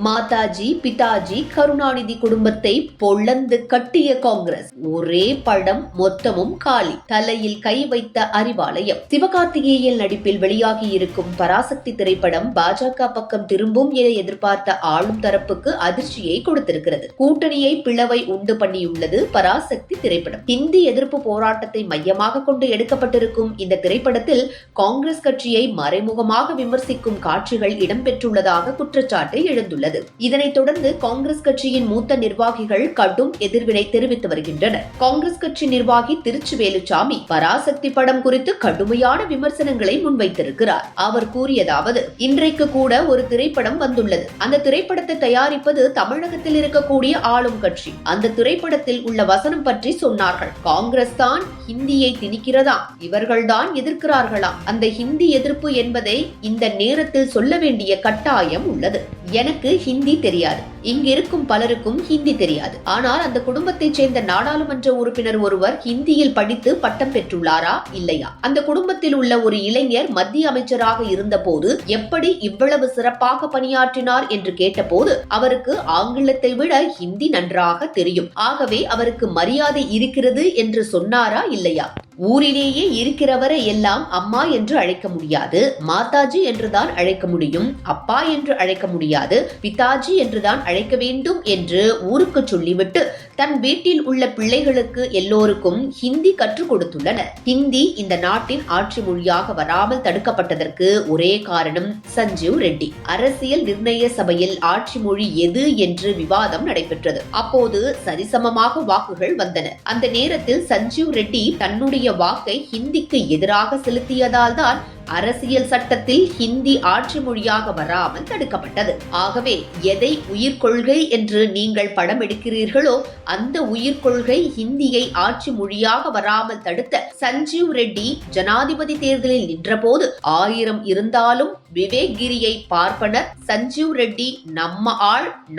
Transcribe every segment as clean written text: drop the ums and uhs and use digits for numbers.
மாதாஜி, பிதாஜி, கருணாநிதி குடும்பத்தை பொளந்து கட்டிய காங்கிரஸ். ஒரே படம், மொத்தமும் காலி. தலையில் கை வைத்த அறிவாலயம். சிவகார்த்திகேயன் நடிப்பில் வெளியாகி இருக்கும் பராசக்தி திரைப்படம் பாஜக பக்கம் திரும்பும் என எதிர்பார்த்த ஆளும் தரப்புக்கு அதிர்ச்சியை கொடுத்திருக்கிறது. கூட்டணியை பிளவை உண்டு பண்ணியுள்ளது பராசக்தி திரைப்படம். ஹிந்தி எதிர்ப்பு போராட்டத்தை மையமாக கொண்டு எடுக்கப்பட்டிருக்கும் இந்த திரைப்படத்தில் காங்கிரஸ் கட்சியை மறைமுகமாக விமர்சிக்கும் காட்சிகள் இடம்பெற்றுள்ளதாக குற்றச்சாட்டு எழுந்துள்ளது. இதனைத் தொடர்ந்து காங்கிரஸ் கட்சியின் மூத்த நிர்வாகிகள் கடும் எதிர்வினை தெரிவித்து வருகின்றனர். காங்கிரஸ் கட்சி நிர்வாகி திருச்சி வேலுச்சாமி பராசக்தி படம் குறித்து கடுமையான விமர்சனங்களை முன்வைத்திருக்கிறார். அவர் கூறியதாவது: இன்றைக்கு கூட ஒரு திரைப்படம் வந்துள்ளது. அந்த திரைப்படத்தை தயாரிப்பது தமிழகத்தில் இருக்கக்கூடிய ஆளும் கட்சி. அந்த திரைப்படத்தில் உள்ள வசனம் பற்றி சொன்னார்கள். காங்கிரஸ் தான் ஹிந்தியை திணிக்கிறதா, இவர்கள்தான் எதிர்க்கிறார்களாம். அந்த ஹிந்தி எதிர்ப்பு என்பதை இந்த நேரத்தில் சொல்ல வேண்டிய கட்டாயம் உள்ளது. எனக்கு ஹிந்தி தெரியாது, இங்கிருக்கும் பலருக்கும் ஹிந்தி தெரியாது. ஆனால் அந்த குடும்பத்தைச் சேர்ந்த நாடாளுமன்ற உறுப்பினர் ஒருவர் ஹிந்தியில் படித்து பட்டம் பெற்றுள்ளாரா இல்லையா? அந்த குடும்பத்தில் உள்ள ஒரு இளைஞர் மத்திய அமைச்சராக இருந்த போது எப்படி இவ்வளவு சிறப்பாக பணியாற்றினார் என்று கேட்டபோது அவருக்கு ஆங்கிலத்தை விட ஹிந்தி நன்றாக தெரியும். ஆகவே அவருக்கு மரியாதை இருக்கிறது என்று சொன்னாரா இல்லையா? ஊரிலேயே இருக்கிறவரை எல்லாம் அம்மா என்று அழைக்க முடியாது, மாதாஜி என்றுதான் அழைக்க முடியும், அப்பா என்று அழைக்க முடியாது, பிதாஜி என்றுதான் அழைக்க வேண்டும் என்று ஊருக்கு சொல்லிவிட்டு தன் வீட்டில் உள்ள பிள்ளைகளுக்கு எல்லோருக்கும் ஹிந்தி கற்றுக் கொடுத்துள்ளனர். ஹிந்தி இந்த நாட்டின் ஆட்சி மொழியாக வராமல் தடுக்கப்பட்டதற்கு ஒரே காரணம் சஞ்சீவ் ரெட்டி. அரசியல் நிர்ணய சபையில் ஆட்சி மொழி எது என்று விவாதம் நடைபெற்றது. அப்போது சரிசமமாக வாக்குகள் வந்தன. அந்த நேரத்தில் சஞ்சீவ் ரெட்டி தன்னுடைய வாக்கை ஹிந்திக்கு எதிராக செலுத்தியதால் தான் அரசியல் சட்டத்தில் ஹிந்தி ஆட்சி மொழியாக வராமல் தடுக்கப்பட்டது. ஆகவே எதை உயிர்கொள்கை என்று நீங்கள் படம் எடுக்கிறீர்களோ அந்த உயிர்கொள்கை ஹிந்தியை ஆட்சி மொழியாக வராமல் தடுத்த சஞ்சீவ் ரெட்டி ஜனாதிபதி தேர்தலில் நின்றபோது 1000 இருந்தாலும் விவேக் கிரியை பார்ப்பனர். சஞ்சீவ் ரெட்டி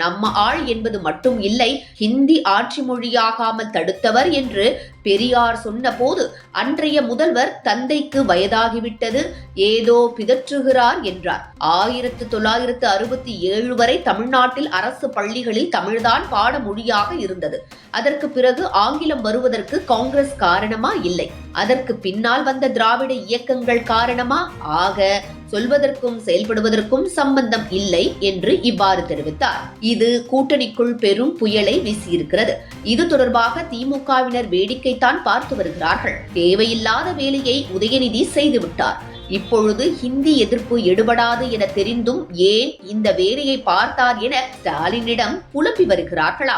நம்ம ஆள் என்பது மட்டும் இல்லை, ஹிந்தி ஆட்சி மொழியாகாமல் தடுத்தவர் என்று பெரியார் சொன்ன போது அன்றைய முதல்வர் தந்தைக்கு வயதாகிவிட்டது, ஏதோ பிதற்றுகிறார் என்றார். 1967 வரை தமிழ்நாட்டில் அரசு பள்ளிகளில் தமிழ்தான் பாட மொழியாக இருந்தது. அதற்கு பிறகு ஆங்கிலம் வருவதற்கு காங்கிரஸ் காரணமா? இல்லை. அதற்கு பின்னால் வந்த திராவிட இயக்கங்கள் காரணமா? ஆக சொல்வதற்கும் செயல்படுவதற்கும் சம்பந்தம் இல்லை என்று இவ்வாறு தெரிவித்தார். இது கூட்டணிக்குள் பெரும் புயலை வீசியிருக்கிறது. இது தொடர்பாக திமுகவினர் வேடிக்கைத்தான் பார்த்து வருகிறார்கள். தேவையில்லாத வேலையை உதயநிதி செய்துவிட்டார். இப்பொழுது ஹிந்தி எதிர்ப்பு எடுபடாது என தெரிந்தும் ஏன் இந்த வேலையை பார்த்தார் என ஸ்டாலினிடம் புலம்பி வருகிறார்களா?